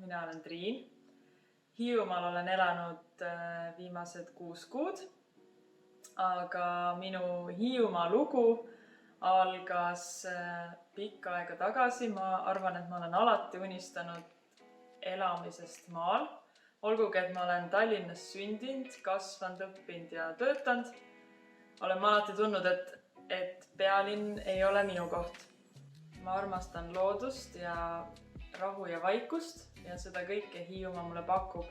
mina olen Triin. Hiiumaal olen elanud viimased 6 kuud, aga minu Hiiumaa lugu algas pikka aega tagasi. Ma arvan, et ma olen alati unistanud elamisest maal. Olgugi, et ma olen Tallinnas sündinud, kasvanud, õppinud ja töötanud. Olen ma alati tundnud, et pealinn ei ole minu koht. Ma armastan loodust ja rahu ja vaikust ja seda kõike Hiiumaa mulle pakub.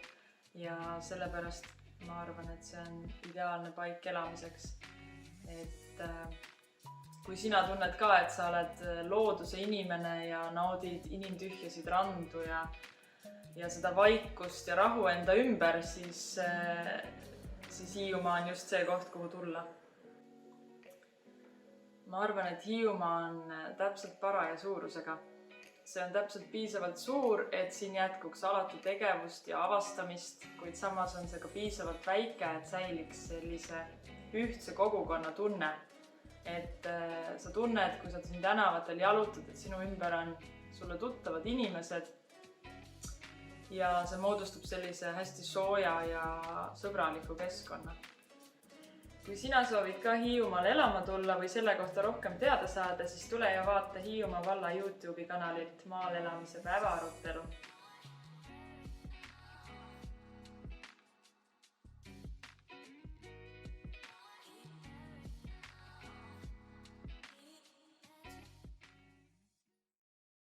Ja sellepärast ma arvan, et see on ideaalne paik elamiseks. Kui sina tunned ka, et sa oled looduse inimene ja naudid inimtühjasid randu ja seda vaikust ja rahu enda ümber, siis Hiiumaa on just see koht, kuhu tulla. Ma arvan, et Hiiumaa on täpselt paraja suurusega. See on täpselt piisavalt suur, et siin jätkuks alati tegevust ja avastamist, kuid samas on see ka piisavalt väike, et säiliks sellise ühtse kogukonna tunne. Et sa tunned, kui sa siin tänavatel jalutad, et sinu ümber on sulle tuttavad inimesed ja see moodustab sellise hästi sooja ja sõbraliku keskkonna. Kui sina soovid ka Hiiumaal elama tulla või selle kohta rohkem teada saada, siis tule ja vaata Hiiumaa valla YouTube'i kanalilt Maal elamise päevaarutelu.